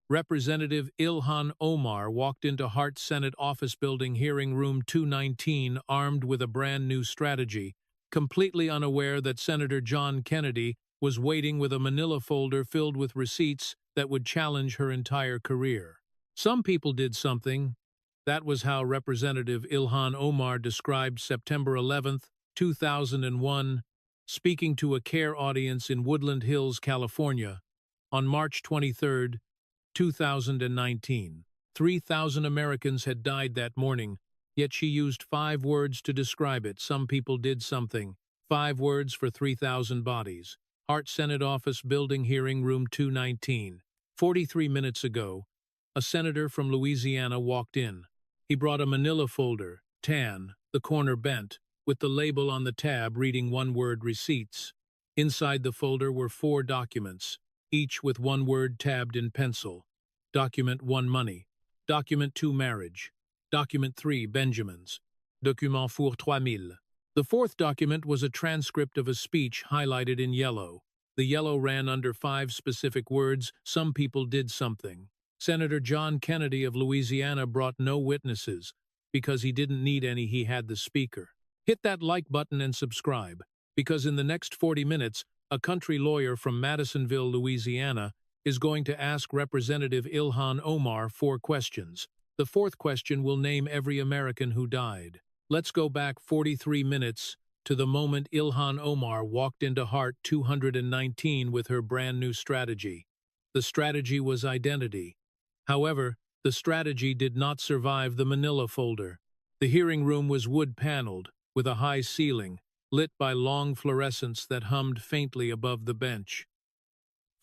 Representative Ilhan Omar walked into Hart Senate Office Building Hearing Room 219 armed with a brand new strategy, completely unaware that Senator John Kennedy was waiting with a manila folder filled with receipts that would challenge her entire career. Some people did something. That was how Representative Ilhan Omar described September 11, 2001, speaking to a CARE audience in Woodland Hills, California, on March 23, 2019. 3,000 Americans had died that morning, yet she used 5 words to describe it. Some people did something. 5 words for 3,000 bodies. Hart Senate Office Building Hearing Room 219. 43 minutes ago, a senator from Louisiana walked in. He brought a manila folder, tan, the corner bent, with the label on the tab reading one-word receipts. Inside the folder were 4 documents, each with one word tabbed in pencil. Document 1 money, Document 2 marriage, Document 3 Benjamins, Document 4 3000. The 4th document was a transcript of a speech highlighted in yellow. The yellow ran under 5 specific words. Some people did something. Senator John Kennedy of Louisiana brought no witnesses. Because he didn't need any, he had the speaker. Hit that like button and subscribe, because in the next 40 minutes, a country lawyer from Madisonville, Louisiana, is going to ask Representative Ilhan Omar 4 questions. The 4th question will name every American who died. Let's go back 43 minutes to the moment Ilhan Omar walked into Hart 219 with her brand new strategy. The strategy was identity. However, the strategy did not survive the manila folder. The hearing room was wood-paneled, with a high ceiling, lit by long fluorescents that hummed faintly above the bench.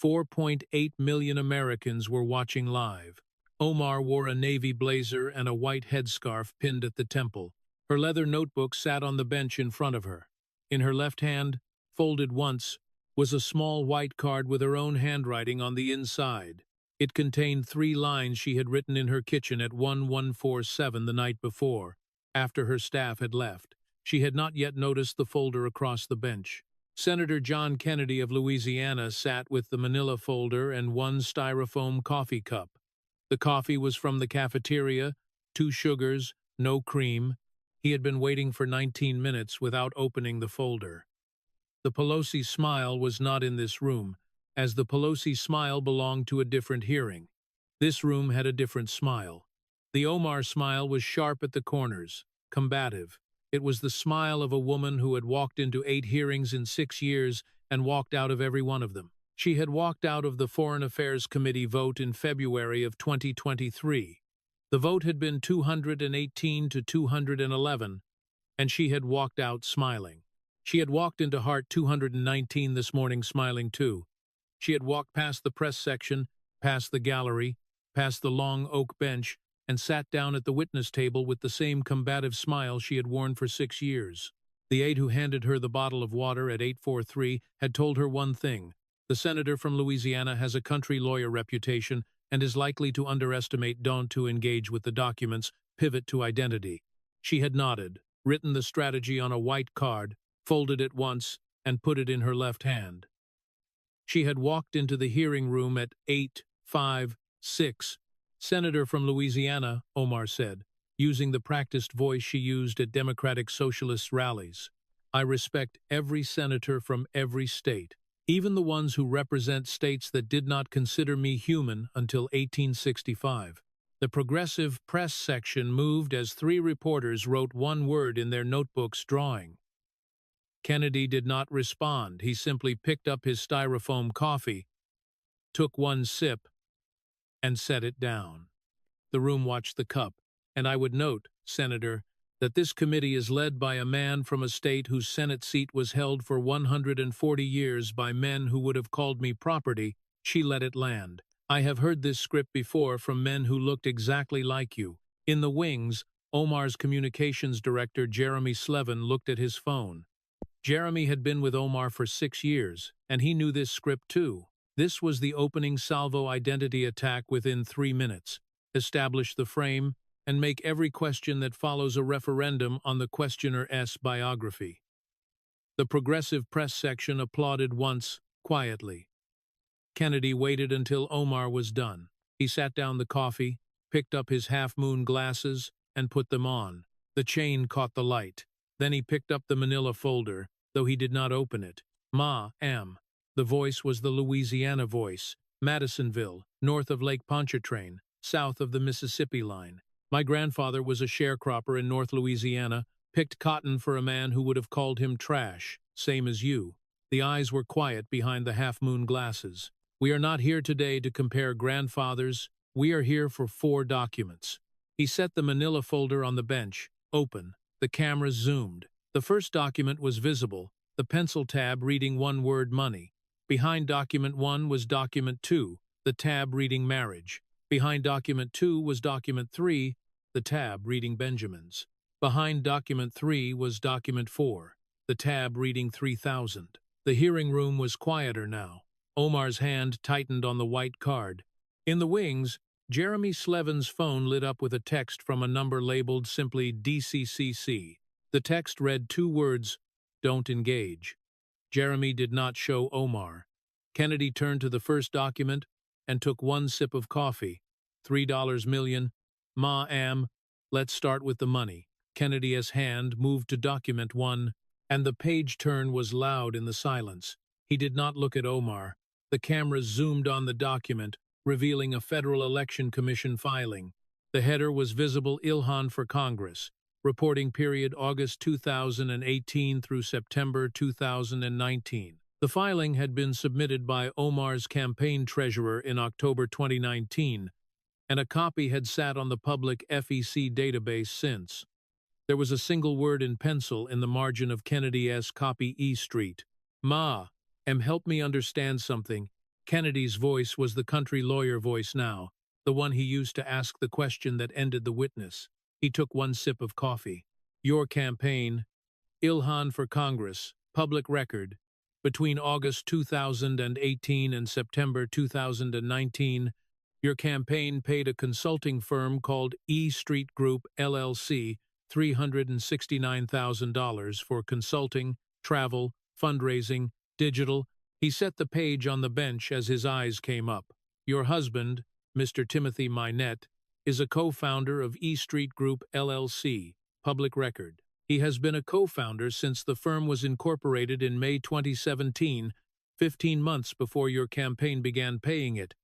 4.8 million Americans were watching live. Omar wore a navy blazer and a white headscarf pinned at the temple. Her leather notebook sat on the bench in front of her. In her left hand, folded once, was a small white card with her own handwriting on the inside. It contained 3 lines she had written in her kitchen at 1147 the night before, after her staff had left. She had not yet noticed the folder across the bench. Senator John Kennedy of Louisiana sat with the manila folder and 1 styrofoam coffee cup. The coffee was from the cafeteria, 2 sugars, no cream. He had been waiting for 19 minutes without opening the folder. The Pelosi smile was not in this room, as the Pelosi smile belonged to a different hearing. This room had a different smile. The Omar smile was sharp at the corners, combative. It was the smile of a woman who had walked into 8 hearings in 6 years and walked out of every one of them. She had walked out of the Foreign Affairs Committee vote in February of 2023. The vote had been 218 to 211, and she had walked out smiling. She had walked into Hart 219 this morning smiling too. She had walked past the press section, past the gallery, past the long oak bench, and sat down at the witness table with the same combative smile she had worn for 6 years. The aide who handed her the bottle of water at 8:43 had told her one thing: the senator from Louisiana has a country lawyer reputation and is likely to underestimate don't to engage with the documents, pivot to identity. She had nodded, written the strategy on a white card, folded it once, and put it in her left hand. She had walked into the hearing room at 8:56. Senator from Louisiana, Omar said, using the practiced voice she used at Democratic Socialist rallies. I respect every senator from every state, even the ones who represent states that did not consider me human until 1865. The progressive press section moved as 3 reporters wrote one word in their notebooks, drawing. Kennedy did not respond. He simply picked up his styrofoam coffee, took one sip, and set it down. The room watched the cup, and I would note, Senator, that this committee is led by a man from a state whose Senate seat was held for 140 years by men who would have called me property. She let it land. I have heard this script before from men who looked exactly like you. In the wings, Omar's communications director, Jeremy Slevin, looked at his phone. Jeremy had been with Omar for 6 years, and he knew this script too. This was the opening salvo identity attack within 3 minutes. Establish the frame, and make every question that follows a referendum on the questioner's biography. The progressive press section applauded once, quietly. Kennedy waited until Omar was done. He sat down the coffee, picked up his half-moon glasses, and put them on. The chain caught the light. Then he picked up the manila folder, though he did not open it. "Ma-am." The voice was the Louisiana voice. "Madisonville, north of Lake Pontchartrain, south of the Mississippi line. My grandfather was a sharecropper in North Louisiana, picked cotton for a man who would have called him trash, same as you." The eyes were quiet behind the half-moon glasses. "We are not here today to compare grandfathers. We are here for 4 documents." He set the manila folder on the bench, open. The camera zoomed. The first document was visible, the pencil tab reading one word money. Behind document 1 was document 2, the tab reading marriage. Behind document 2 was document 3, the tab reading Benjamins. Behind document 3 was document 4, the tab reading 3,000. The hearing room was quieter now. Omar's hand tightened on the white card. In the wings, Jeremy Slevin's phone lit up with a text from a number labeled simply DCCC. The text read 2 words, "Don't engage." Jeremy did not show Omar. Kennedy turned to the first document and took 1 sip of coffee. $3 million. "Ma-am, let's start with the money." Kennedy's hand moved to document 1, and the page turn was loud in the silence. He did not look at Omar. The camera zoomed on the document, revealing a Federal Election Commission filing. The header was visible: Ilhan for Congress. Reporting period August 2018 through September 2019. The filing had been submitted by Omar's campaign treasurer in October 2019, and a copy had sat on the public FEC database since. There was a single word in pencil in the margin of Kennedy's copy: E Street. "Ma-am, help me understand something." Kennedy's voice was the country lawyer voice now, the one he used to ask the question that ended the witness. He took 1 sip of coffee. "Your campaign, Ilhan for Congress, public record. Between August 2018 and September 2019, your campaign paid a consulting firm called E Street Group, LLC, $369,000 for consulting, travel, fundraising, digital." He set the page on the bench as his eyes came up. "Your husband, Mr. Timothy Minette, is a co-founder of E Street Group, LLC, public record. He has been a co-founder since the firm was incorporated in May 2017, 15 months before your campaign began paying it."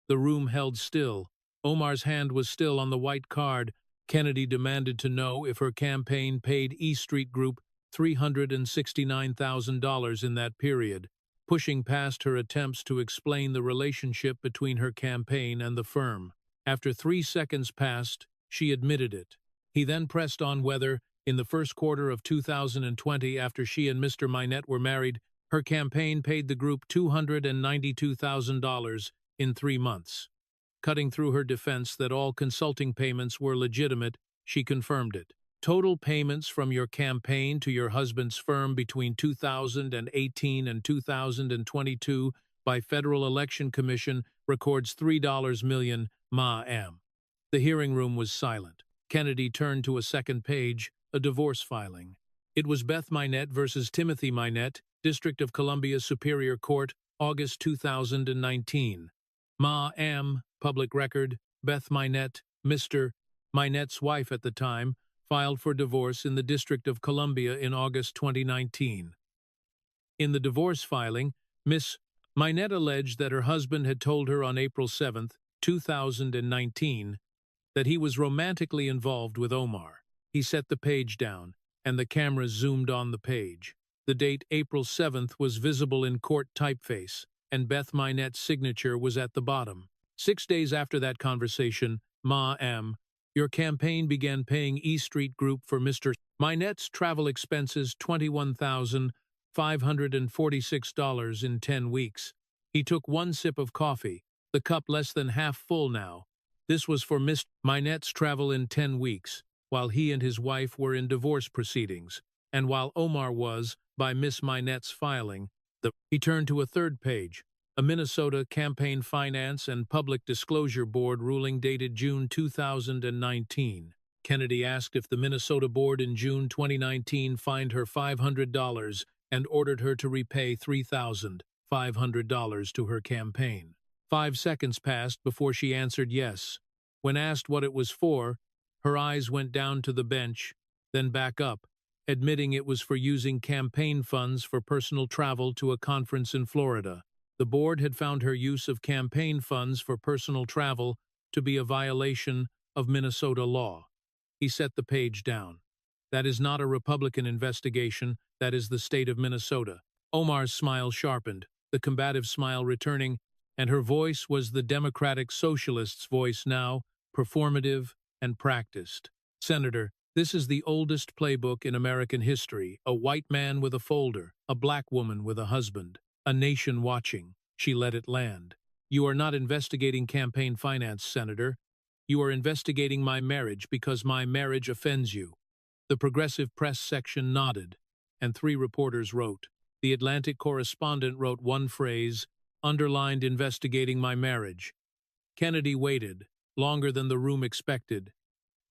The room held still. Omar's hand was still on the white card. Kennedy demanded to know if her campaign paid E Street Group $369,000 in that period, pushing past her attempts to explain the relationship between her campaign and the firm. After 3 seconds passed, she admitted it. He then pressed on whether, in the first quarter of 2020, after she and Mr. Minette were married, her campaign paid the group $292,000 in 3 months. Cutting through her defense that all consulting payments were legitimate, she confirmed it. "Total payments from your campaign to your husband's firm between 2018 and 2022 by Federal Election Commission records $3 million, ma-am." The hearing room was silent. Kennedy turned to a second page, a divorce filing. It was Beth Minette versus Timothy Minette, District of Columbia Superior Court, August 2019. Ma-am, public record, Beth Minette, Mr. Minette's wife at the time, filed for divorce in the District of Columbia in August 2019. In the divorce filing, Miss Minette alleged that her husband had told her on April 7, 2019, that he was romantically involved with Omar. He set the page down, and the camera zoomed on the page. The date April 7th was visible in court typeface, and Beth Minette's signature was at the bottom. 6 days after that conversation, ma-am, your campaign began paying E Street Group for Mr. Minette's travel expenses $21,546 in 10 weeks. He took 1 sip of coffee, the cup less than half full now. This was for Miss Minette's travel in 10 weeks, while he and his wife were in divorce proceedings, and while Omar was, by Miss Minette's filing, he turned to a third page, a Minnesota Campaign Finance and Public Disclosure Board ruling dated June 2019. Kennedy asked if the Minnesota Board in June 2019 fined her $500 and ordered her to repay $3,500 to her campaign. 5 seconds passed before she answered yes. When asked what it was for, her eyes went down to the bench, then back up, admitting it was for using campaign funds for personal travel to a conference in Florida. The board had found her use of campaign funds for personal travel to be a violation of Minnesota law. He set the page down. That is not a Republican investigation, that is the state of Minnesota. Omar's smile sharpened, the combative smile returning, and her voice was the Democratic Socialist's voice now, performative and practiced. Senator, this is the oldest playbook in American history, a white man with a folder, a black woman with a husband, a nation watching. She let it land. You are not investigating campaign finance, Senator. You are investigating my marriage because my marriage offends you. The progressive press section nodded, and 3 reporters wrote. The Atlantic correspondent wrote one phrase, underlined investigating my marriage. Kennedy waited, longer than the room expected.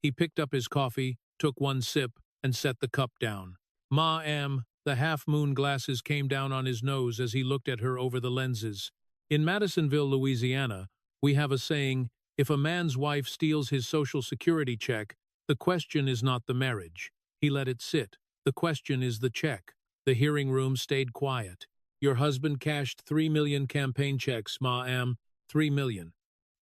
He picked up his coffee, took one sip, and set the cup down. Ma-am, the half-moon glasses came down on his nose as he looked at her over the lenses. In Madisonville, Louisiana, we have a saying, if a man's wife steals his Social Security check, the question is not the marriage. He let it sit. The question is the check. The hearing room stayed quiet. Your husband cashed 3 million campaign checks, Ma-am, 3 million.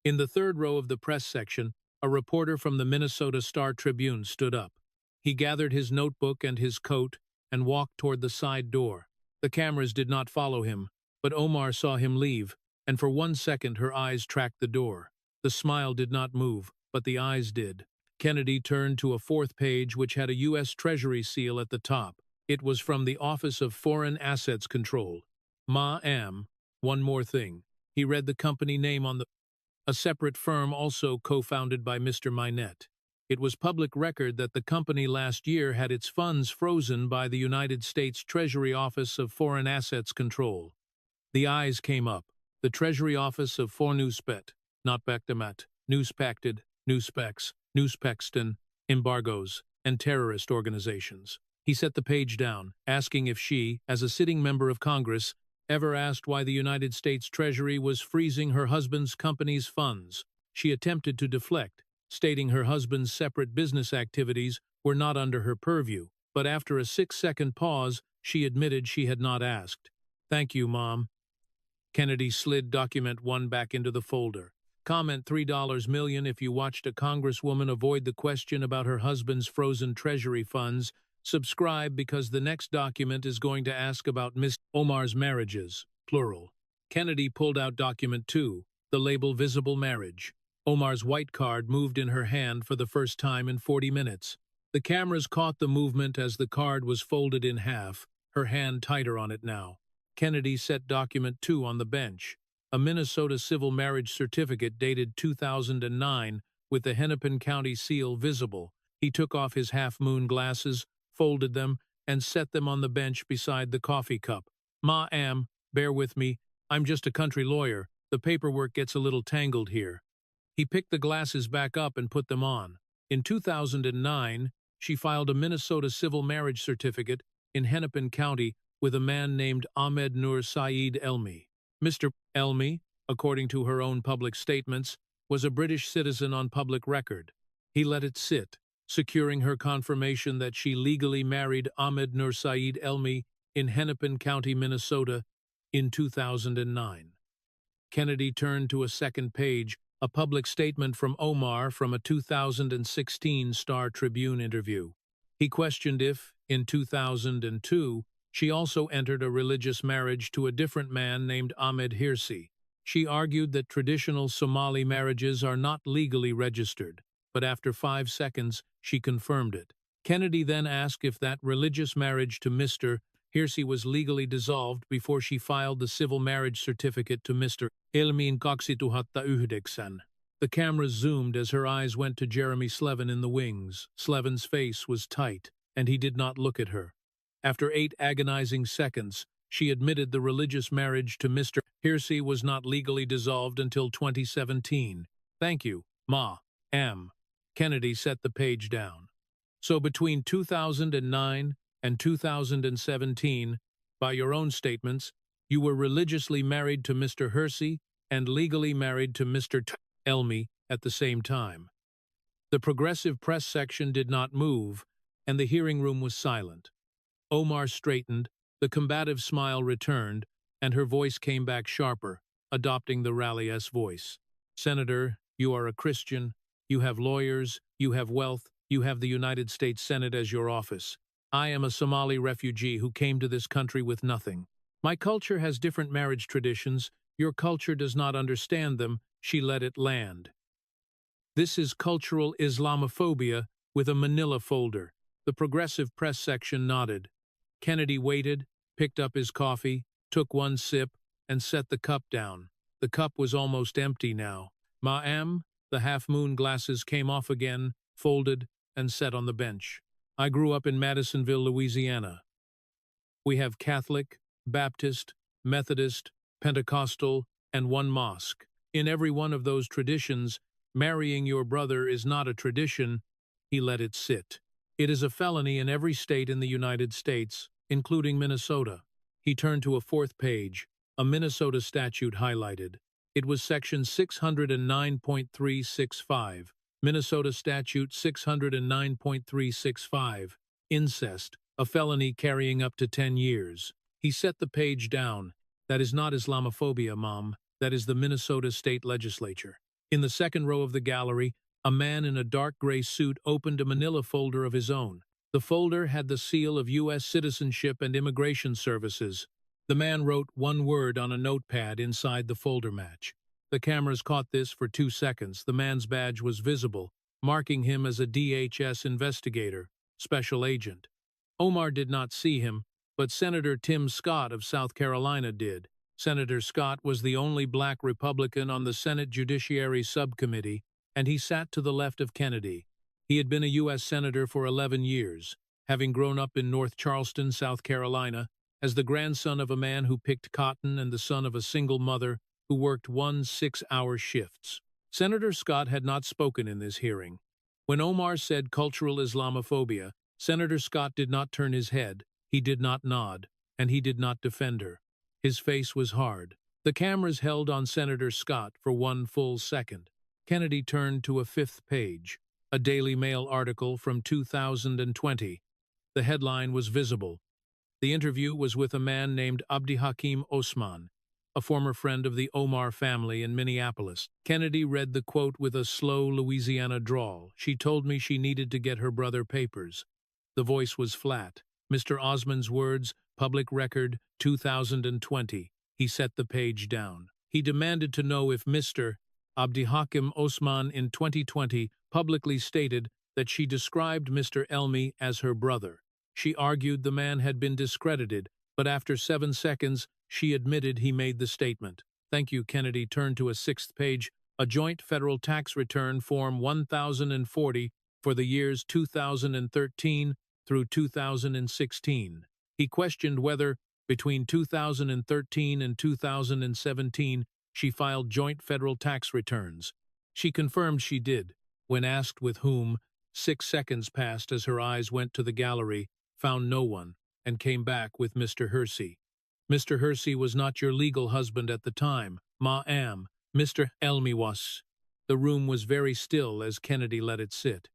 In the third row of the press section, a reporter from the Minnesota Star-Tribune stood up. He gathered his notebook and his coat and walked toward the side door. The cameras did not follow him, but Omar saw him leave, and for 1 second her eyes tracked the door. The smile did not move, but the eyes did. Kennedy turned to a 4th page which had a U.S. Treasury seal at the top. It was from the Office of Foreign Assets Control. Ma-am, one more thing. He read the company name on a separate firm also co-founded by Mr. Minette. It was public record that the company last year had its funds frozen by the United States Treasury Office of Foreign Assets Control. The eyes came up. The Treasury Office of Fornuspet, not Bektamat, Newspacted, Newspecs, Newspexton, embargoes, and terrorist organizations. He set the page down, asking if she, as a sitting member of Congress, ever asked why the United States Treasury was freezing her husband's company's funds. She attempted to deflect, stating her husband's separate business activities were not under her purview, but after a 6-second pause, she admitted she had not asked. Thank you, Mom. Kennedy slid document 1 back into the folder. Comment $3 million if you watched a congresswoman avoid the question about her husband's frozen treasury funds. Subscribe because the next document is going to ask about Miss Omar's marriages, plural. Kennedy pulled out document 2, the label visible marriage. Omar's white card moved in her hand for the first time in 40 minutes. The cameras caught the movement as the card was folded in half, her hand tighter on it now. Kennedy set document 2 on the bench, a Minnesota civil marriage certificate dated 2009 with the Hennepin County seal visible. He took off his half-moon glasses, folded them, and set them on the bench beside the coffee cup. Ma-am, bear with me, I'm just a country lawyer. The paperwork gets a little tangled here. He picked the glasses back up and put them on. In 2009, she filed a Minnesota civil marriage certificate in Hennepin County with a man named Ahmed Nur Saeed Elmi. Mr. Elmi, according to her own public statements, was a British citizen on public record. He let it sit, securing her confirmation that she legally married Ahmed Nur Saeed Elmi in Hennepin County, Minnesota, in 2009. Kennedy turned to a second page, a public statement from Omar from a 2016 Star-Tribune interview. He questioned if, in 2002, she also entered a religious marriage to a different man named Ahmed Hirsi. She argued that traditional Somali marriages are not legally registered, but after 5 seconds, she confirmed it. Kennedy then asked if that religious marriage to Mr. Hirsi was legally dissolved before she filed the civil marriage certificate to Mr. Ilmin Kaksituhatta Uhdeksan. The camera zoomed as her eyes went to Jeremy Slevin in the wings. Slevin's face was tight, and he did not look at her. After 8 agonizing seconds, she admitted the religious marriage to Mr. Hirsi was not legally dissolved until 2017. Thank you, Ma-am. Kennedy set the page down. So between 2009 and 2017, by your own statements, you were religiously married to Mr. Hirsi and legally married to Mr. Elmi at the same time. The progressive press section did not move, and the hearing room was silent. Omar straightened, the combative smile returned, and her voice came back sharper, adopting the rally-esque voice. Senator, you are a Christian, you have lawyers, you have wealth, you have the United States Senate as your office. I am a Somali refugee who came to this country with nothing. My culture has different marriage traditions. Your culture does not understand them. She let it land. This is cultural Islamophobia with a manila folder. The progressive press section nodded. Kennedy waited, picked up his coffee, took one sip, and set the cup down. The cup was almost empty now. Ma'am, the half-moon glasses came off again, folded, and set on the bench. I grew up in Madisonville, Louisiana. We have Catholic, Baptist, Methodist, Pentecostal, and one mosque. In every one of those traditions, marrying your brother is not a tradition. He let it sit. It is a felony in every state in the United States, including Minnesota. He turned to a fourth page, a Minnesota statute highlighted. It was Section 609.365, Minnesota Statute 609.365, incest, a felony carrying up to 10 years. He set the page down. That is not Islamophobia, Mom. That is the Minnesota State Legislature. In the second row of the gallery, a man in a dark gray suit opened a manila folder of his own. The folder had the seal of U.S. Citizenship and Immigration Services. The man wrote one word on a notepad inside the folder match. The cameras caught this for 2 seconds. The man's badge was visible, marking him as a DHS investigator, special agent. Omar did not see him, but Senator Tim Scott of South Carolina did. Senator Scott was the only black Republican on the Senate Judiciary Subcommittee, and he sat to the left of Kennedy. He had been a U.S. Senator for 11 years, having grown up in North Charleston, South Carolina, as the grandson of a man who picked cotton and the son of a single mother who worked 6-hour shifts. Senator Scott had not spoken in this hearing. When Omar said cultural Islamophobia, Senator Scott did not turn his head, he did not nod, and he did not defend her. His face was hard. The cameras held on Senator Scott for 1 full second. Kennedy turned to a fifth page, a Daily Mail article from 2020. The headline was visible. The interview was with a man named Abdihakim Osman, a former friend of the Omar family in Minneapolis. Kennedy read the quote with a slow Louisiana drawl. She told me she needed to get her brother papers. The voice was flat. Mr. Osman's words, public record, 2020. He set the page down. He demanded to know if Mr. Abdihakim Osman in 2020 publicly stated that she described Mr. Elmi as her brother. She argued the man had been discredited, but after 7 seconds, she admitted he made the statement. Thank you. Kennedy turned to a sixth page, a joint federal tax return form 1040 for the years 2013 through 2016. He questioned whether, between 2013 and 2017, she filed joint federal tax returns. She confirmed she did. When asked with whom, 6 seconds passed as her eyes went to the gallery, found no one, and came back with Mr. Hersey. Mr. Hersey was not your legal husband at the time, ma'am. Mr. Elmi was. The room was very still as Kennedy let it sit.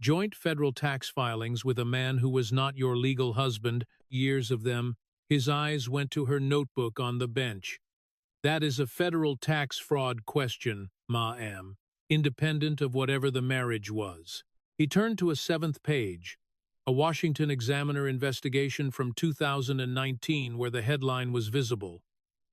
Joint federal tax filings with a man who was not your legal husband, years of them. His eyes went to her notebook on the bench. That is a federal tax fraud question, ma'am, independent of whatever the marriage was. He turned to a seventh page, a Washington Examiner investigation from 2019 where the headline was visible.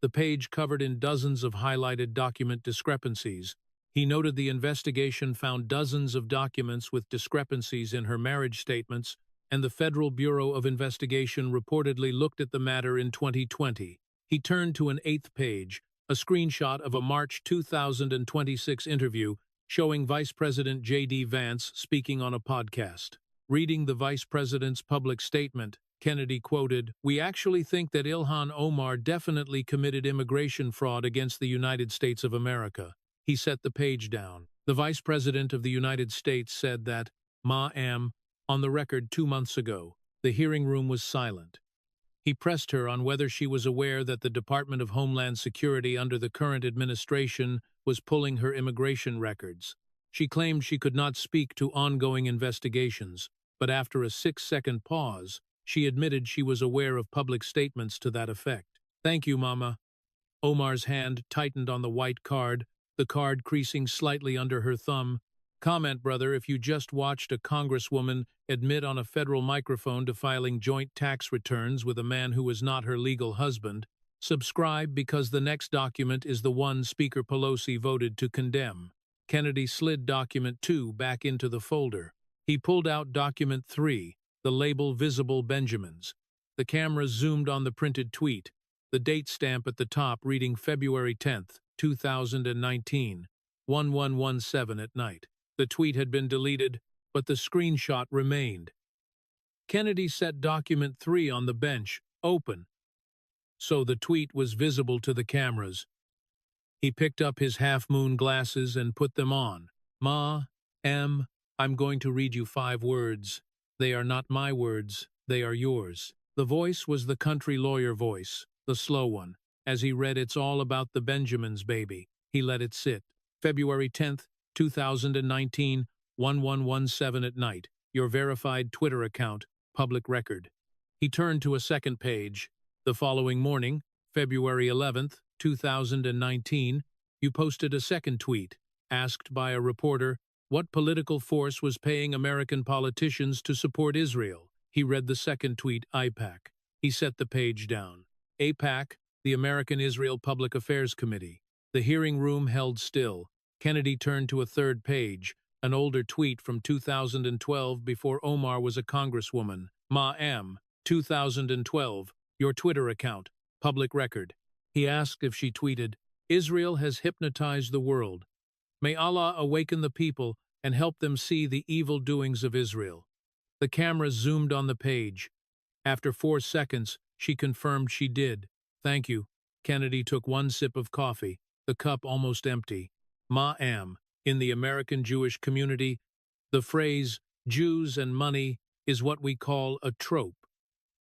The page covered in dozens of highlighted document discrepancies. He noted the investigation found dozens of documents with discrepancies in her marriage statements, and the Federal Bureau of Investigation reportedly looked at the matter in 2020. He turned to an eighth page, a screenshot of a March 2026 interview showing Vice President J.D. Vance speaking on a podcast. Reading the Vice President's public statement, Kennedy quoted, "We actually think that Ilhan Omar definitely committed immigration fraud against the United States of America." He set the page down. The Vice President of the United States said that, ma'am, on the record 2 months ago. The hearing room was silent. He pressed her on whether she was aware that the Department of Homeland Security under the current administration was pulling her immigration records. She claimed she could not speak to ongoing investigations, but after a 6-second pause, she admitted she was aware of public statements to that effect. "Thank you, Mama." Omar's hand tightened on the white card, the card creasing slightly under her thumb. "Comment, brother, if you just watched a congresswoman admit on a federal microphone to filing joint tax returns with a man who was not her legal husband. Subscribe because the next document is the one Speaker Pelosi voted to condemn." Kennedy slid document 2 back into the folder. He pulled out document 3, the label Visible Benjamins. The camera zoomed on the printed tweet, the date stamp at the top reading February 10, 2019, 1117 at night. The tweet had been deleted, but the screenshot remained. Kennedy set document 3 on the bench, open, so the tweet was visible to the cameras. He picked up his half-moon glasses and put them on. I'm going to read you 5 words. They are not my words, they are yours." The voice was the country lawyer voice, the slow one. As he read "It's all about the Benjamins, baby," he let it sit. February 10, 2019, 1117 at night. Your verified Twitter account, public record. He turned to a second page. The following morning, February 11, 2019, you posted a second tweet. Asked by a reporter what political force was paying American politicians to support Israel. He read the second tweet, AIPAC. He set the page down. AIPAC, the American Israel Public Affairs Committee. The hearing room held still. Kennedy turned to a third page, an older tweet from 2012 before Omar was a congresswoman. 2012, your Twitter account, public record. He asked if she tweeted, "Israel has hypnotized the world. May Allah awaken the people and help them see the evil doings of Israel." The camera zoomed on the page. After 4 seconds, she confirmed she did. "Thank you." Kennedy took one sip of coffee, the cup almost empty. In the American Jewish community, the phrase, "Jews and money," is what we call a trope.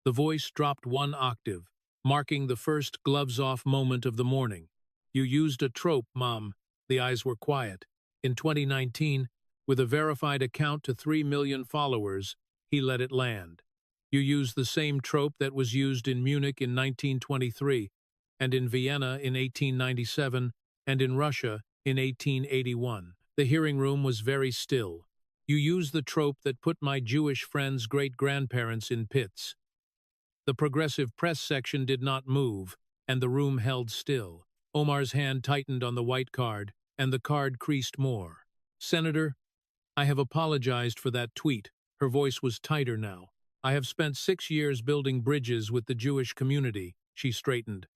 The voice dropped 1 octave, marking the first gloves-off moment of the morning. "You used a trope, Mom." The eyes were quiet. In 2019, with a verified account to 3 million followers, he let it land. "You used the same trope that was used in Munich in 1923, and in Vienna in 1897, and in Russia in 1881. The hearing room was very still. You used the trope that put my Jewish friends' great-grandparents in pits." The progressive press section did not move, and the room held still. Omar's hand tightened on the white card, and the card creased more. "Senator, I have apologized for that tweet." Her voice was tighter now. "I have spent 6 years building bridges with the Jewish community." She straightened.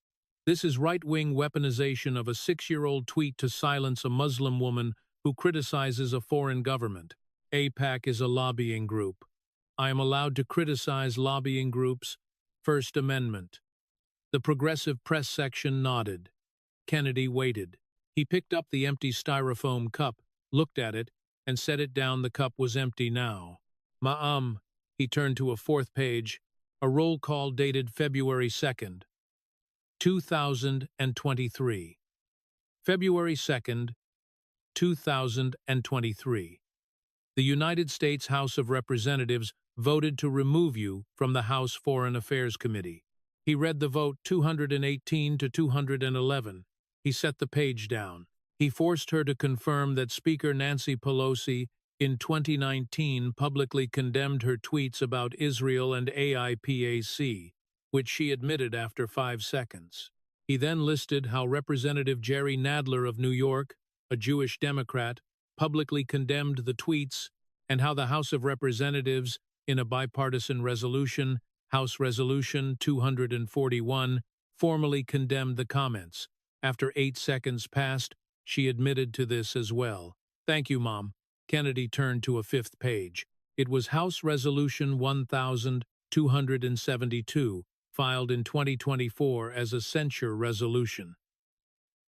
"This is right-wing weaponization of a 6-year-old tweet to silence a Muslim woman who criticizes a foreign government. AIPAC is a lobbying group. I am allowed to criticize lobbying groups. First Amendment." The progressive press section nodded. Kennedy waited. He picked up the empty styrofoam cup, looked at it, and set it down. The cup was empty now. He turned to a 4th page, a roll call dated February 2nd, 2023. February 2nd, 2023. The United States House of Representatives voted to remove you from the House Foreign Affairs Committee. He read the vote 218 to 211. He set the page down. He forced her to confirm that Speaker Nancy Pelosi in 2019 publicly condemned her tweets about Israel and AIPAC, which she admitted after 5 seconds. He then listed how Representative Jerry Nadler of New York, a Jewish Democrat, publicly condemned the tweets, and how the House of Representatives, in a bipartisan resolution, House Resolution 241, formally condemned the comments. After 8 seconds passed, she admitted to this as well. "Thank you, Mom." Kennedy turned to a 5th page. It was House Resolution 1272, filed in 2024 as a censure resolution.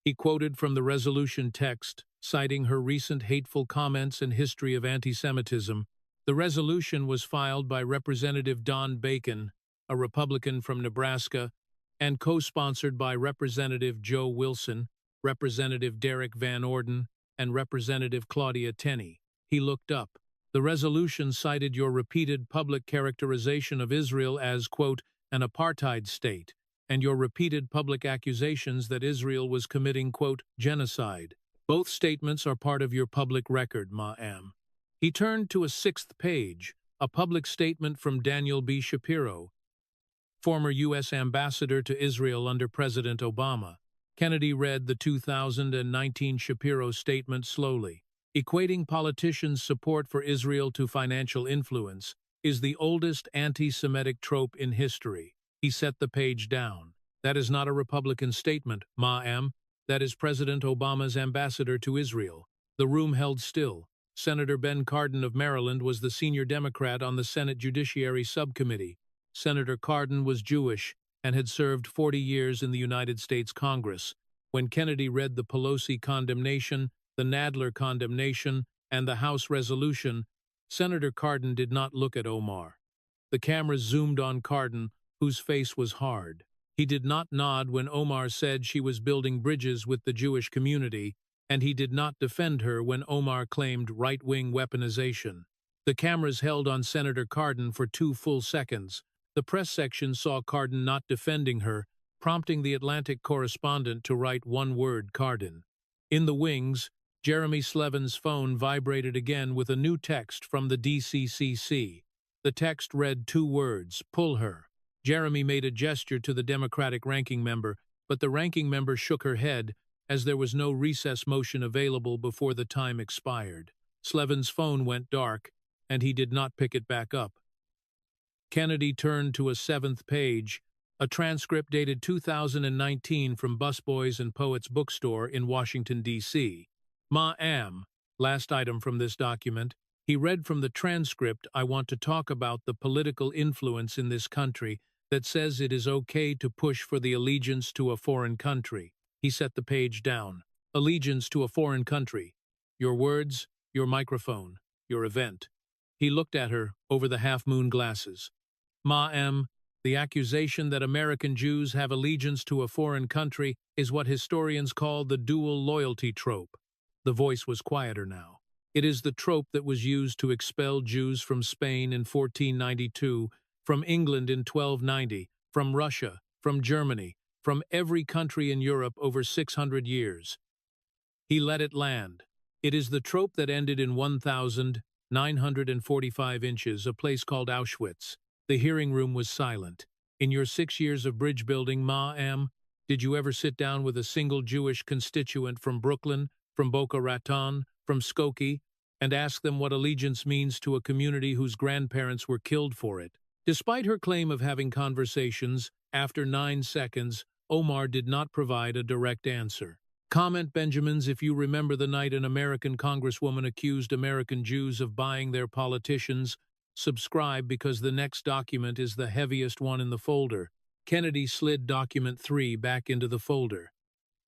He quoted from the resolution text, citing her recent hateful comments and history of anti-Semitism. The resolution was filed by Representative Don Bacon, a Republican from Nebraska, and co-sponsored by Representative Joe Wilson, Representative Derek Van Orden, and Representative Claudia Tenney. He looked up. The resolution cited your repeated public characterization of Israel as, quote, an apartheid state, and your repeated public accusations that Israel was committing, quote, genocide. Both statements are part of your public record, ma'am. He turned to a sixth page, a public statement from Daniel B. Shapiro, former U.S. ambassador to Israel under President Obama. Kennedy read the 2019 Shapiro statement slowly. Equating politicians' support for Israel to financial influence is the oldest anti-Semitic trope in history. He set the page down. That is not a Republican statement, ma'am. That is President Obama's ambassador to Israel. The room held still. Senator Ben Cardin of Maryland was the senior Democrat on the Senate Judiciary Subcommittee. Senator Cardin was Jewish and had served 40 years in the United States Congress. When Kennedy read the Pelosi condemnation, the Nadler condemnation, and the House resolution, Senator Cardin did not look at Omar. The cameras zoomed on Cardin, whose face was hard. He did not nod when Omar said she was building bridges with the Jewish community, and he did not defend her when Omar claimed right-wing weaponization. The cameras held on Senator Cardin for 2 full seconds. The press section saw Cardin not defending her, prompting the Atlantic correspondent to write one word, Cardin. In the wings, Jeremy Slevin's phone vibrated again with a new text from the DCCC. The text read 2 words, pull her. Jeremy made a gesture to the Democratic ranking member, but the ranking member shook her head as there was no recess motion available before the time expired. Slevin's phone went dark, and he did not pick it back up. Kennedy turned to a 7th page, a transcript dated 2019 from Busboys and Poets Bookstore in Washington, D.C. Ma'am, last item from this document, he read from the transcript, I want to talk about the political influence in this country that says it is okay to push for the allegiance to a foreign country. He set the page down. Allegiance to a foreign country. Your words, your microphone, your event. He looked at her over the half-moon glasses. Ma'am, the accusation that American Jews have allegiance to a foreign country is what historians call the dual loyalty trope. The voice was quieter now. It is the trope that was used to expel Jews from Spain in 1492, from England in 1290, from Russia, from Germany, from every country in Europe over 600 years. He let it land. It is the trope that ended in 1,945 inches, a place called Auschwitz. The hearing room was silent. In your 6 years of bridge building, ma'am, did you ever sit down with a single Jewish constituent from Brooklyn, from Boca Raton, from Skokie, and ask them what allegiance means to a community whose grandparents were killed for it? Despite her claim of having conversations, after 9 seconds, Omar did not provide a direct answer. Comment, Benjamins, if you remember the night an American congresswoman accused American Jews of buying their politicians. Subscribe because the next document is the heaviest one in the folder. Kennedy slid document 3 back into the folder.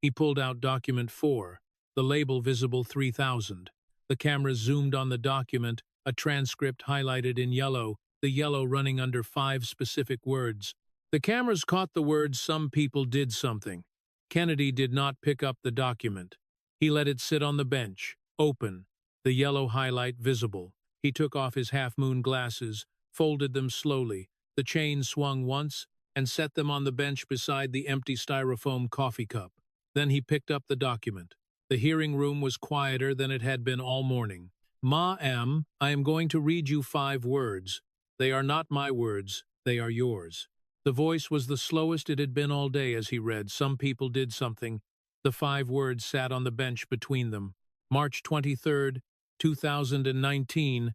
He pulled out document 4, the label visible 3000. The camera zoomed on the document, a transcript highlighted in yellow, the yellow running under 5 specific words. The cameras caught the words, some people did something. Kennedy did not pick up the document. He let it sit on the bench, open, the yellow highlight visible. He took off his half-moon glasses, folded them slowly. The chain swung once, and set them on the bench beside the empty styrofoam coffee cup. Then he picked up the document. The hearing room was quieter than it had been all morning. Ma'am, I am going to read you 5 words. They are not my words, they are yours. The voice was the slowest it had been all day as he read. Some people did something. The 5 words sat on the bench between them. March 23, 2019,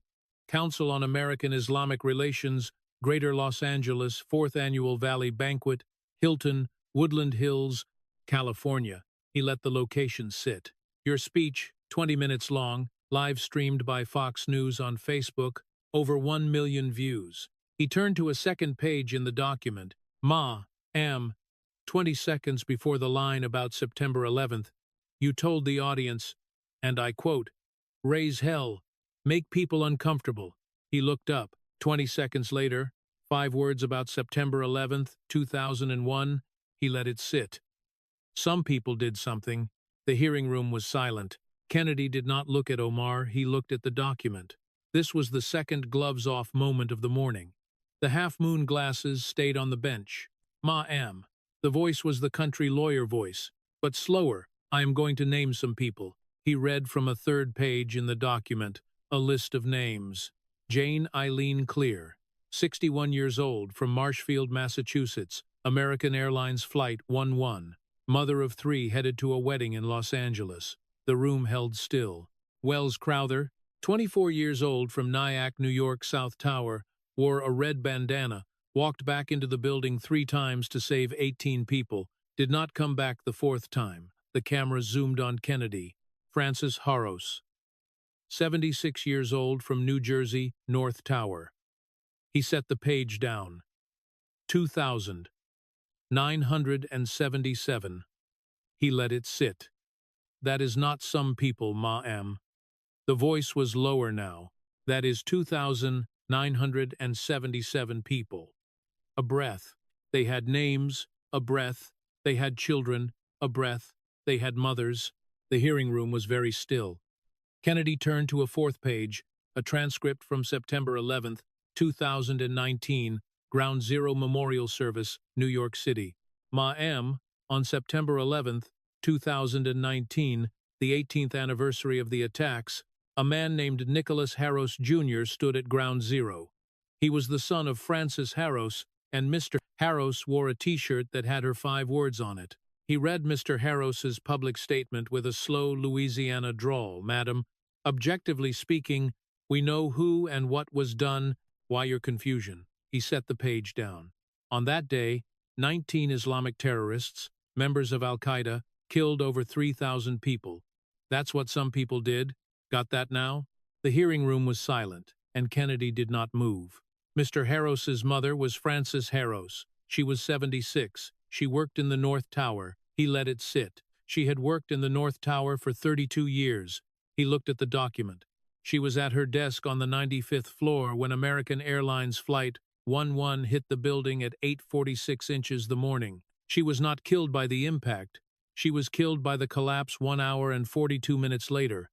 Council on American Islamic Relations, Greater Los Angeles, 4th Annual Valley Banquet, Hilton, Woodland Hills, California. He let the location sit. Your speech, 20 minutes long, live streamed by Fox News on Facebook, over 1 million views. He turned to a second page in the document. Ma'am, 20 seconds before the line about September 11th, you told the audience, and I quote, raise hell, make people uncomfortable. He looked up. 20 seconds later, 5 words about September 11th, 2001. He let it sit. Some people did something. The hearing room was silent. Kennedy did not look at Omar, he looked at the document. This was the second gloves-off moment of the morning. The half-moon glasses stayed on the bench. "Ma'am." The voice was the country lawyer voice, but slower. "I am going to name some people." He read from a third page in the document, a list of names. Jane Eileen Clear, 61 years old, from Marshfield, Massachusetts, American Airlines Flight 11. Mother of 3, headed to a wedding in Los Angeles. The room held still. Wells Crowther, 24 years old, from Nyack, New York, South Tower, wore a red bandana, walked back into the building 3 times to save 18 people, did not come back the 4th time. The camera zoomed on Kennedy. Francis Haros, 76 years old, from New Jersey, North Tower. He set the page down. 2,977. He let it sit. "That is not some people, ma'am." The voice was lower now. "That is 2,977 people. A breath. They had names, a breath. They had children, a breath. They had mothers." The hearing room was very still. Kennedy turned to a 4th page, a transcript from September 11th, 2019, Ground Zero Memorial Service, New York City. "Ma'am, on September 11th, 2019, the 18th anniversary of the attacks, a man named Nicholas Haros Jr. stood at Ground Zero. He was the son of Francis Haros, and Mr. Haros wore a T-shirt that had her 5 words on it. He read Mr. Haros's public statement with a slow Louisiana drawl. "Madam, objectively speaking, we know who and what was done. Why your confusion?" He set the page down. "On that day, 19 Islamic terrorists, members of Al-Qaeda, killed over 3,000 people. That's what some people did. Got that now?" The hearing room was silent, and Kennedy did not move. Mr. Haros's mother was Frances Haros. She was 76. She worked in the North Tower. He let it sit. She had worked in the North Tower for 32 years. He looked at the document. She was at her desk on the 95th floor when American Airlines Flight 11 hit the building at 8:46 inches the morning. She was not killed by the impact. She was killed by the collapse 1 hour and 42 minutes later.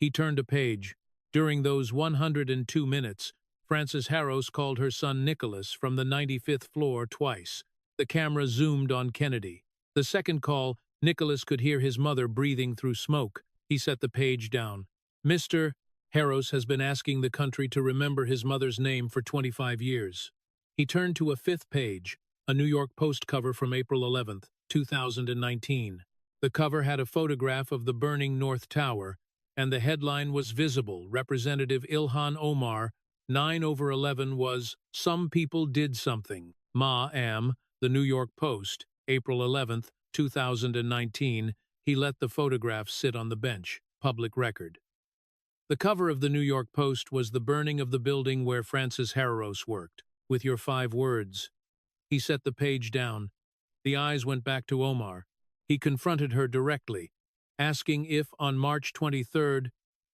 He turned a page. During those 102 minutes, Frances Haros called her son Nicholas from the 95th floor twice. The camera zoomed on Kennedy. The second call, Nicholas could hear his mother breathing through smoke. He set the page down. "Mr. Haros has been asking the country to remember his mother's name for 25 years. He turned to a 5th page, a New York Post cover from April 11th, 2019. The cover had a photograph of the burning North Tower, and the headline was visible. Representative Ilhan Omar, 9/11 was, "Some people did something." Ma'am, the New York Post, April 11th, 2019. He let the photograph sit on the bench. Public record. The cover of the New York Post was the burning of the building where Francis Haros worked, with your 5 words. He set the page down. The eyes went back to Omar. He confronted her directly, asking if on March 23,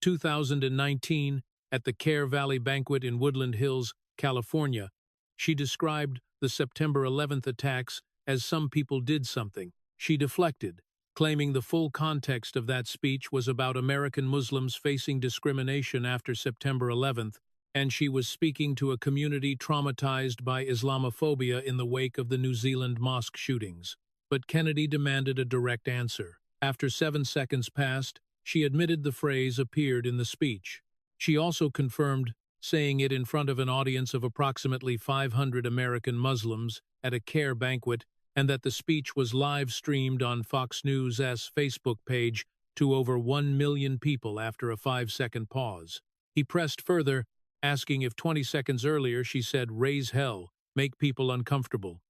2019, at the Care Valley banquet in Woodland Hills, California, she described the September 11th attacks as "some people did something." She deflected, claiming the full context of that speech was about American Muslims facing discrimination after September 11th, and she was speaking to a community traumatized by Islamophobia in the wake of the New Zealand mosque shootings. But Kennedy demanded a direct answer. After 7 seconds passed, she admitted the phrase appeared in the speech. She also confirmed saying it in front of an audience of approximately 500 American Muslims at a Care banquet, and that the speech was live-streamed on Fox News' Facebook page to over 1 million people after a 5-second pause. He pressed further, asking if 20 seconds earlier she said, "Raise hell, make people uncomfortable."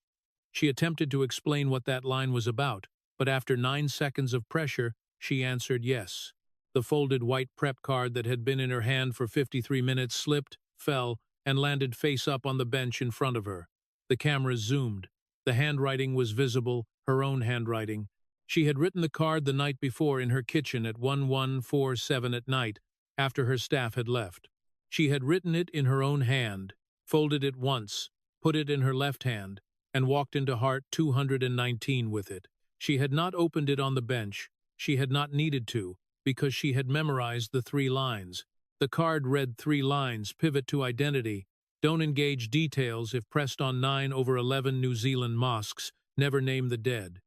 She attempted to explain what that line was about, but after 9 seconds of pressure, she answered yes. The folded white prep card that had been in her hand for 53 minutes slipped, fell, and landed face up on the bench in front of her. The camera zoomed. The handwriting was visible, her own handwriting. She had written the card the night before in her kitchen at 11:47 at night, after her staff had left. She had written it in her own hand, folded it once, put it in her left hand, and walked into Heart 219 with it. She had not opened it on the bench. She had not needed to, because she had memorized the 3 lines. The card read 3 lines, pivot to identity. Don't engage details if pressed on 9/11 New Zealand mosques. Never name the dead.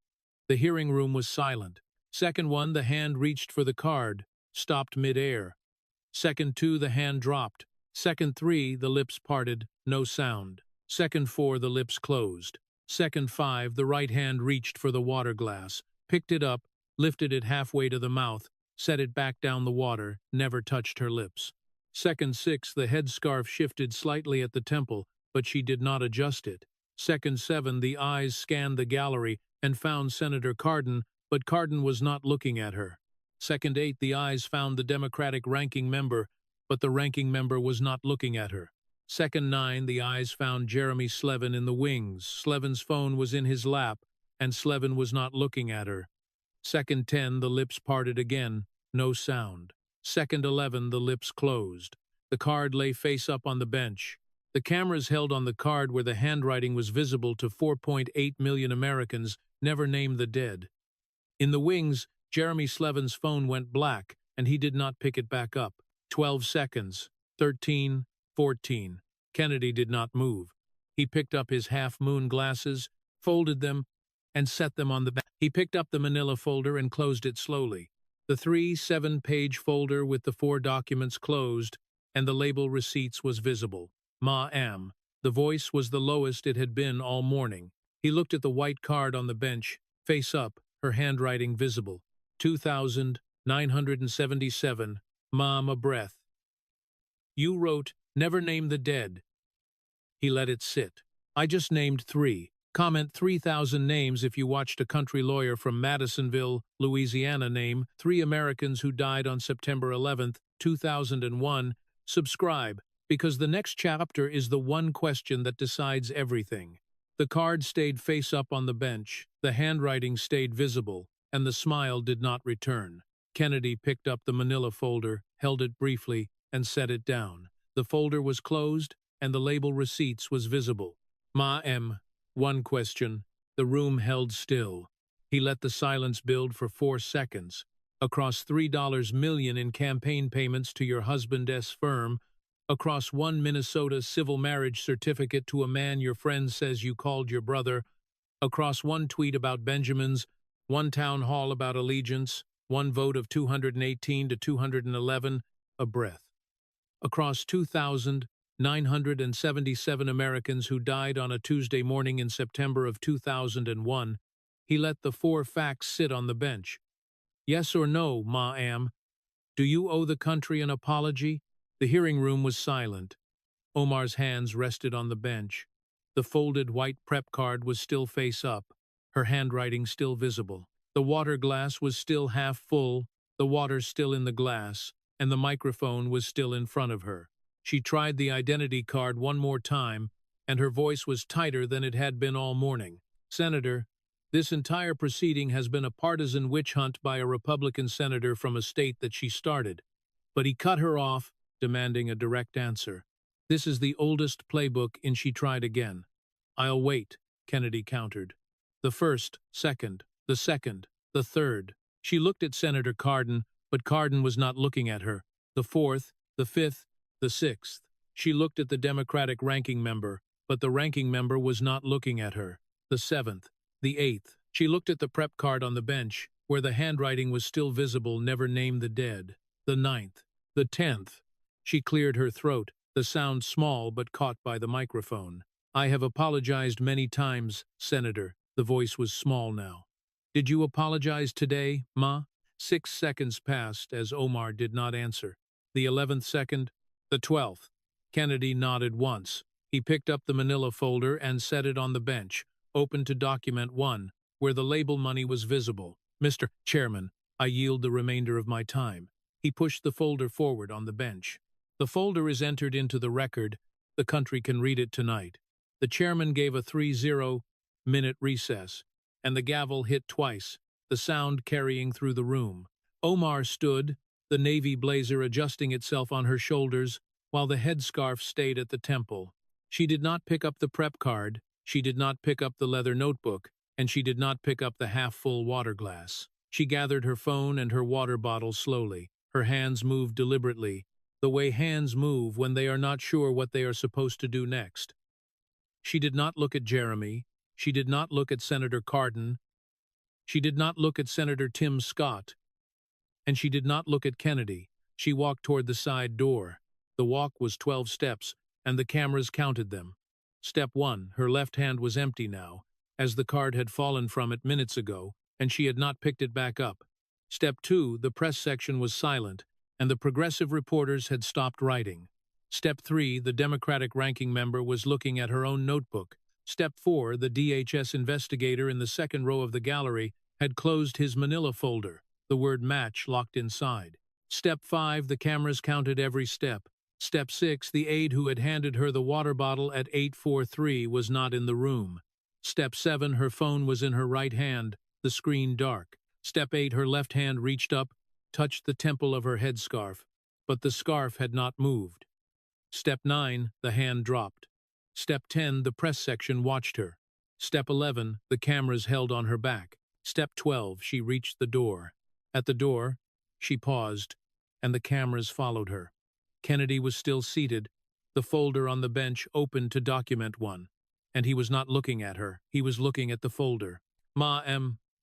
The hearing room was silent. Second 1, the hand reached for the card, stopped mid-air. Second 2, the hand dropped. Second 3, the lips parted, no sound. Second 4, the lips closed. Second 5, the right hand reached for the water glass, picked it up, lifted it halfway to the mouth, set it back down the water, never touched her lips. Second 6, the headscarf shifted slightly at the temple, but she did not adjust it. Second 7, the eyes scanned the gallery and found Senator Cardin, but Cardin was not looking at her. Second 8, the eyes found the Democratic ranking member, but the ranking member was not looking at her. Second 9, the eyes found Jeremy Slevin in the wings. Slevin's phone was in his lap, and Slevin was not looking at her. Second 10, the lips parted again, no sound. Second 11, the lips closed. The card lay face up on the bench. The cameras held on the card where the handwriting was visible to 4.8 million Americans, never named the dead. In the wings, Jeremy Slevin's phone went black, and he did not pick it back up. 12 seconds. 13, 14. Kennedy did not move. He picked up his half-moon glasses, folded them, and set them on the back. He picked up the manila folder and closed it slowly. The 3 7-page folder with the 4 documents closed, and the label receipts was visible. Ma-am. The voice was the lowest it had been all morning. He looked at the white card on the bench, face up, her handwriting visible. 2,977. Mom, a breath. You wrote, never name the dead. He let it sit. I just named 3. Comment 3,000 names if you watched a country lawyer from Madisonville, Louisiana name 3 Americans who died on September 11, 2001. Subscribe, because the next chapter is the one question that decides everything. The card stayed face up on the bench, the handwriting stayed visible, and the smile did not return. Kennedy picked up the manila folder, held it briefly, and set it down. The folder was closed, and the label receipts was visible. Ma-em. One question. The room held still. He let the silence build for 4 seconds. Across $3 million in campaign payments to your husband's firm, across 1 Minnesota civil marriage certificate to a man your friend says you called your brother, across 1 tweet about Benjamins, 1 town hall about allegiance, 1 vote of 218 to 211, a breath. Across 2,977 Americans who died on a Tuesday morning in September of 2001, he let the 4 facts sit on the bench. Yes or no, Ma-am? Do you owe the country an apology? The hearing room was silent. Omar's hands rested on the bench. The folded white prep card was still face up, her handwriting still visible. The water glass was still half full, the water still in the glass, and the microphone was still in front of her. She tried the identity card one more time, and her voice was tighter than it had been all morning. Senator, this entire proceeding has been a partisan witch hunt by a Republican senator from a state that she started. But he cut her off, demanding a direct answer. This is the oldest playbook, and she tried again. I'll wait, Kennedy countered. The first, second, the second, the third. She looked at Senator Cardin, but Cardin was not looking at her. The fourth, the fifth, the sixth. She looked at the Democratic ranking member, but the ranking member was not looking at her. The seventh, the eighth. She looked at the prep card on the bench, where the handwriting was still visible, never named the dead. The ninth, the 10th. She cleared her throat, the sound small but caught by the microphone. I have apologized many times, Senator. The voice was small now. Did you apologize today, Ma? 6 seconds passed as Omar did not answer. The 11th second, the 12th. Kennedy nodded once. He picked up the manila folder and set it on the bench, open to document 1, where the label money was visible. Mr. Chairman, I yield the remainder of my time. He pushed the folder forward on the bench. The folder is entered into the record. The country can read it tonight. The chairman gave a 30-minute recess, and the gavel hit twice, the sound carrying through the room. Omar stood, the navy blazer adjusting itself on her shoulders, while the headscarf stayed at the temple. She did not pick up the prep card, she did not pick up the leather notebook, and she did not pick up the half-full water glass. She gathered her phone and her water bottle slowly. Her hands moved deliberately, the way hands move when they are not sure what they are supposed to do next. She did not look at Jeremy. She did not look at Senator Cardin. She did not look at Senator Tim Scott. And she did not look at Kennedy. She walked toward the side door. The walk was 12 steps, and the cameras counted them. Step 1, her left hand was empty now, as the card had fallen from it minutes ago, and she had not picked it back up. Step 2, the press section was silent, and the progressive reporters had stopped writing. Step 3, the Democratic ranking member was looking at her own notebook. Step 4, the DHS investigator in the second row of the gallery had closed his manila folder, the word match locked inside. Step 5, the cameras counted every step. Step 6, the aide who had handed her the water bottle at 8:43 was not in the room. Step 7, her phone was in her right hand, the screen dark. Step 8, her left hand reached up, touched the temple of her headscarf, but the scarf had not moved. Step 9, the hand dropped. Step 10, the press section watched her. Step 11, the cameras held on her back. Step 12, she reached the door. At the door, she paused, and the cameras followed her. Kennedy was still seated, the folder on the bench open to document 1, and he was not looking at her, he was looking at the folder.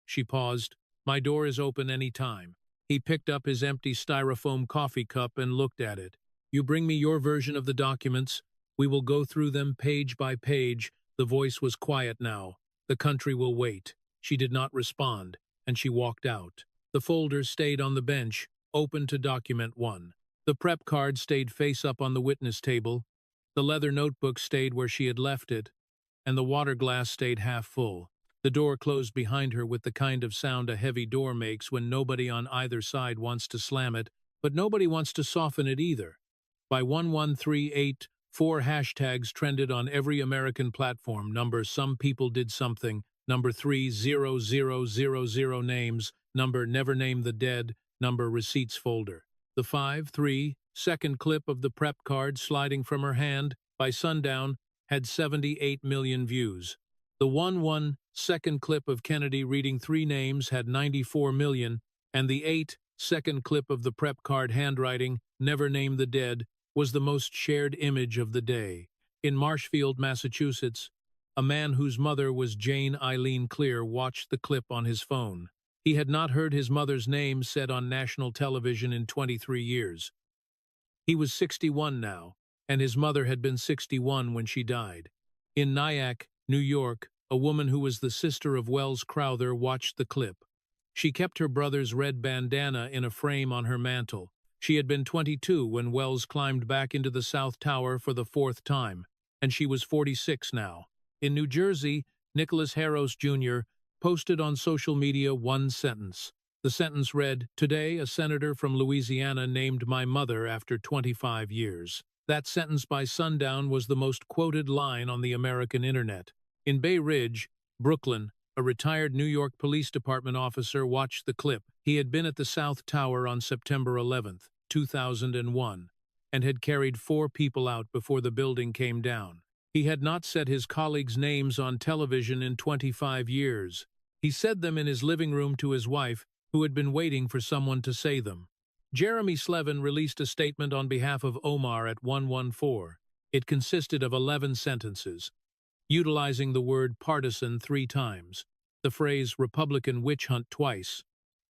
She paused. My door is open any time. He picked up his empty styrofoam coffee cup and looked at it. You bring me your version of the documents. We will go through them page by page. The voice was quiet now. The country will wait. She did not respond, and she walked out. The folder stayed on the bench, open to document 1. The prep card stayed face up on the witness table. The leather notebook stayed where she had left it, and the water glass stayed half full. The door closed behind her with the kind of sound a heavy door makes when nobody on either side wants to slam it, but nobody wants to soften it either. By 11384, 4 hashtags trended on every American platform. Number some people did something. Number 30000 names. Number never name the dead. Number receipts folder. The 5:3 clip of the prep card sliding from her hand by sundown had 78 million views. The 1:1 clip of Kennedy reading 3 names had 94 million, and the 8-second clip of the prep card handwriting, never name the dead, was the most shared image of the day. In Marshfield, Massachusetts, a man whose mother was Jane Eileen Clear watched the clip on his phone. He had not heard his mother's name said on national television in 23 years. He was 61 now, and his mother had been 61 when she died. In Nyack, New York, a woman who was the sister of Wells Crowther watched the clip. She kept her brother's red bandana in a frame on her mantel. She had been 22 when Wells climbed back into the South Tower for the 4th time, and she was 46 now. In New Jersey, Nicholas Harros, Jr. posted on social media one sentence. The sentence read, "Today, a senator from Louisiana named my mother after 25 years." That sentence by sundown was the most quoted line on the American internet. In Bay Ridge, Brooklyn, a retired New York Police Department officer watched the clip. He had been at the South Tower on September 11, 2001, and had carried 4 people out before the building came down. He had not said his colleagues' names on television in 25 years. He said them in his living room to his wife, who had been waiting for someone to say them. Jeremy Slevin released a statement on behalf of Omar at 114. It consisted of 11 sentences, utilizing the word partisan 3 times, the phrase Republican witch hunt twice,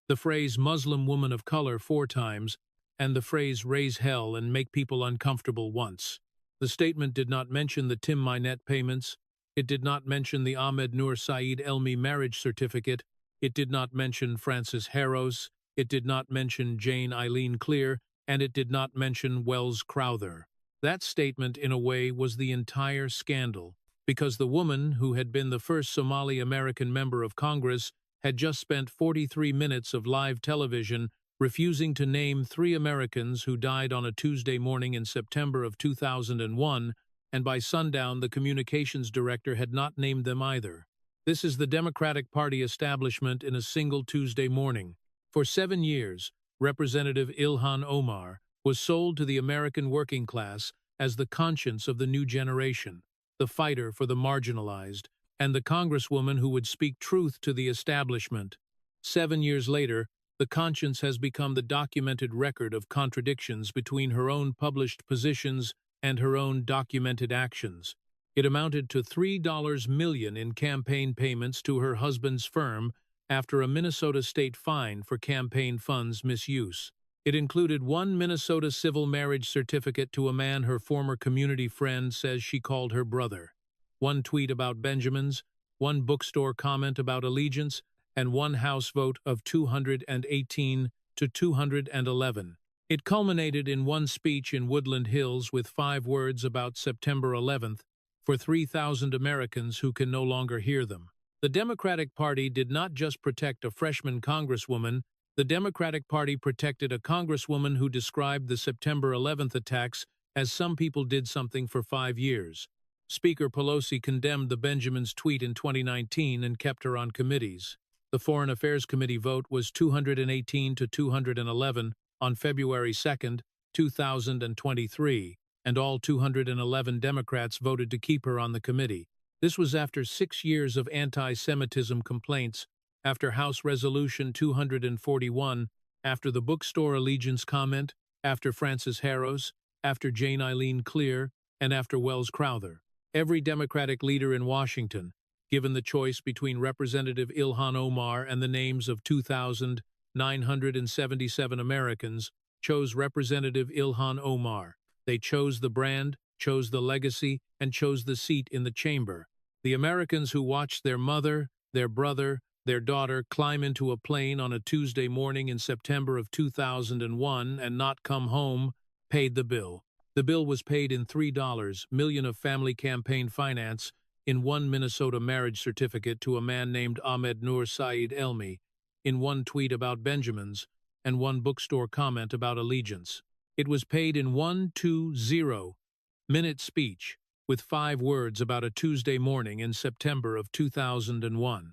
the phrase Muslim woman of color 4 times, and the phrase raise hell and make people uncomfortable once. The statement did not mention the Tim Minette payments. It did not mention the Ahmed Nur Saeed Elmi marriage certificate. It did not mention Francis Harros. It did not mention Jane Eileen Clear, and it did not mention Wells Crowther. That statement, in a way, was the entire scandal, because the woman, who had been the first Somali-American member of Congress, had just spent 43 minutes of live television refusing to name 3 Americans who died on a Tuesday morning in September of 2001, and by sundown the communications director had not named them either. This is the Democratic Party establishment in a single Tuesday morning. For 7 years, Representative Ilhan Omar was sold to the American working class as the conscience of the new generation, the fighter for the marginalized, and the congresswoman who would speak truth to the establishment. 7 years later, the conscience has become the documented record of contradictions between her own published positions and her own documented actions. It amounted to $3 million in campaign payments to her husband's firm after a Minnesota state fine for campaign funds misuse. It included one Minnesota civil marriage certificate to a man her former community friend says she called her brother, one tweet about Benjamins, one bookstore comment about allegiance, and one House vote of 218 to 211. It culminated in one speech in Woodland Hills with 5 words about September 11th for 3,000 Americans who can no longer hear them. The Democratic Party did not just protect a freshman congresswoman, the Democratic Party protected a congresswoman who described the September 11th attacks as some people did something for 5 years. Speaker Pelosi condemned the Benjamins' tweet in 2019 and kept her on committees. The Foreign Affairs Committee vote was 218 to 211 on February 2, 2023, and all 211 Democrats voted to keep her on the committee. This was after 6 years of anti-Semitism complaints, after House Resolution 241, after the bookstore allegiance comment, after Francis Harros, after Jane Eileen Clear, and after Wells Crowther. Every Democratic leader in Washington, given the choice between Representative Ilhan Omar and the names of 2,977 Americans, chose Representative Ilhan Omar. They chose the brand, chose the legacy, and chose the seat in the chamber. The Americans who watched their mother, their brother, their daughter climb into a plane on a Tuesday morning in September of 2001 and not come home, paid the bill. The bill was paid in $3 million of family campaign finance, in one Minnesota marriage certificate to a man named Ahmed Nur Saeed Elmi, in one tweet about Benjamins, and one bookstore comment about allegiance. It was paid in 120-minute speech, with 5 words about a Tuesday morning in September of 2001.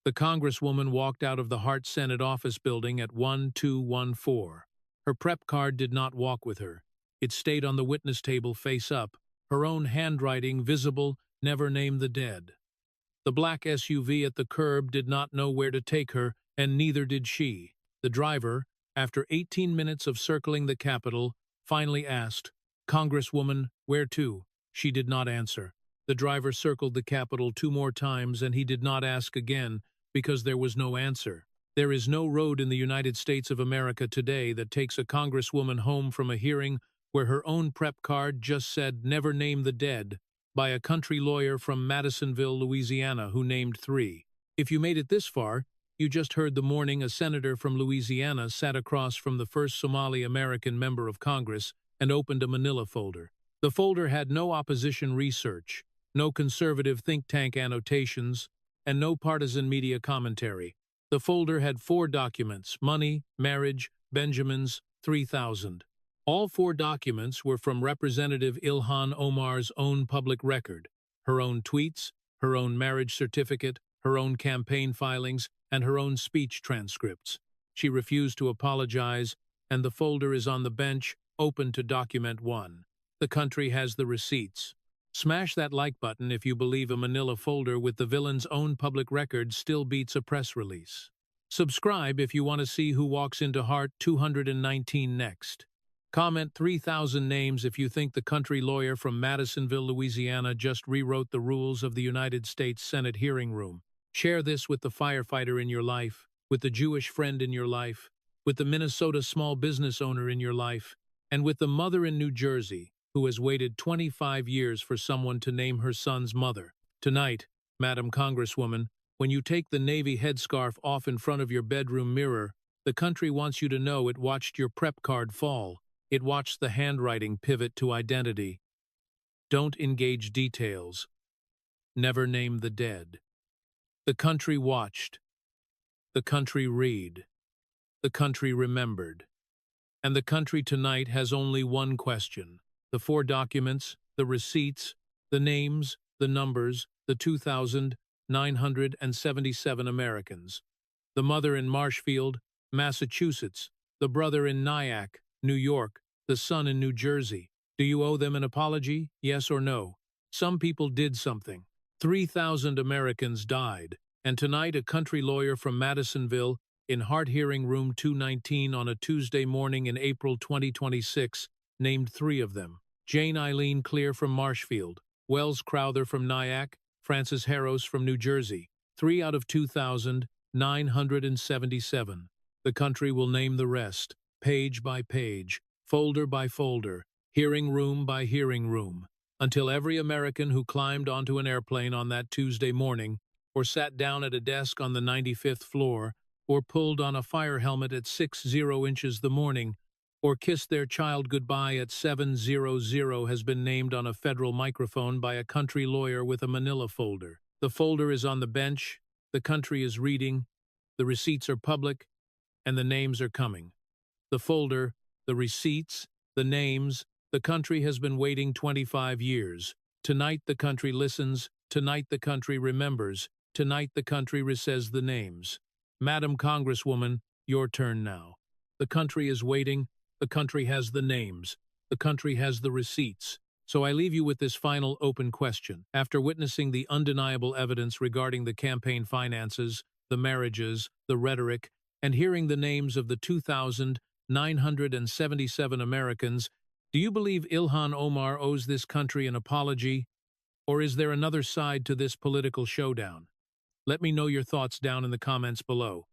The Congresswoman walked out of the Hart Senate office building at 1214. Her prep card did not walk with her. It stayed on the witness table face up, her own handwriting visible, never name the dead. The black SUV at the curb did not know where to take her, and neither did she. The driver, after 18 minutes of circling the Capitol, finally asked, "Congresswoman, where to?" She did not answer. The driver circled the Capitol 2 more times, and he did not ask again, because there was no answer. There is no road in the United States of America today that takes a congresswoman home from a hearing where her own prep card just said "Never name the dead" by a country lawyer from Madisonville, Louisiana, who named 3. If you made it this far, you just heard the morning a senator from Louisiana sat across from the first Somali-American member of Congress and opened a manila folder. The folder had no opposition research, no conservative think tank annotations, and no partisan media commentary. The folder had 4 documents: money, marriage, Benjamins, 3,000. All 4 documents were from Representative Ilhan Omar's own public record, her own tweets, her own marriage certificate, her own campaign filings, and her own speech transcripts. She refused to apologize, and the folder is on the bench, open to document 1. The country has the receipts. Smash that like button if you believe a manila folder with the villain's own public record still beats a press release. Subscribe if you want to see who walks into Hart 219 next. Comment 3,000 names if you think the country lawyer from Madisonville, Louisiana just rewrote the rules of the United States Senate hearing room. Share this with the firefighter in your life, with the Jewish friend in your life, with the Minnesota small business owner in your life, and with the mother in New Jersey who has waited 25 years for someone to name her son's mother. Tonight, Madam Congresswoman, when you take the Navy headscarf off in front of your bedroom mirror, the country wants you to know it watched your prep card fall. It watched the handwriting pivot to identity. Don't engage details. Never name the dead. The country watched. The country read. The country remembered. And the country tonight has only one question. The 4 documents, the receipts, the names, the numbers, the 2,977 Americans. The mother in Marshfield, Massachusetts, the brother in Nyack, New York, the son in New Jersey, Do you owe them an apology? Yes or no? Some people did something. 3,000 Americans died, and tonight a country lawyer from Madisonville, in Hart Hearing Room 219 on a Tuesday morning in April 2026, named 3 of them. Jane Eileen Clear from Marshfield, Wells Crowther from Nyack, Francis Harros from New Jersey. 3 out of 2,977. The country will name the rest, page by page, folder by folder, hearing room by hearing room, until every American who climbed onto an airplane on that Tuesday morning, or sat down at a desk on the 95th floor, or pulled on a fire helmet at 60 inches the morning, or kissed their child goodbye at 700 has been named on a federal microphone by a country lawyer with a manila folder. The folder is on the bench, the country is reading, the receipts are public, and the names are coming. The folder, the receipts, the names, the country has been waiting 25 years. Tonight the country listens, tonight the country remembers, tonight the country says the names. Madam Congresswoman, your turn now. The country is waiting, the country has the names, the country has the receipts. So I leave you with this final open question. After witnessing the undeniable evidence regarding the campaign finances, the marriages, the rhetoric, and hearing the names of the 2,977 Americans, do you believe Ilhan Omar owes this country an apology? Or is there another side to this political showdown? Let me know your thoughts down in the comments below.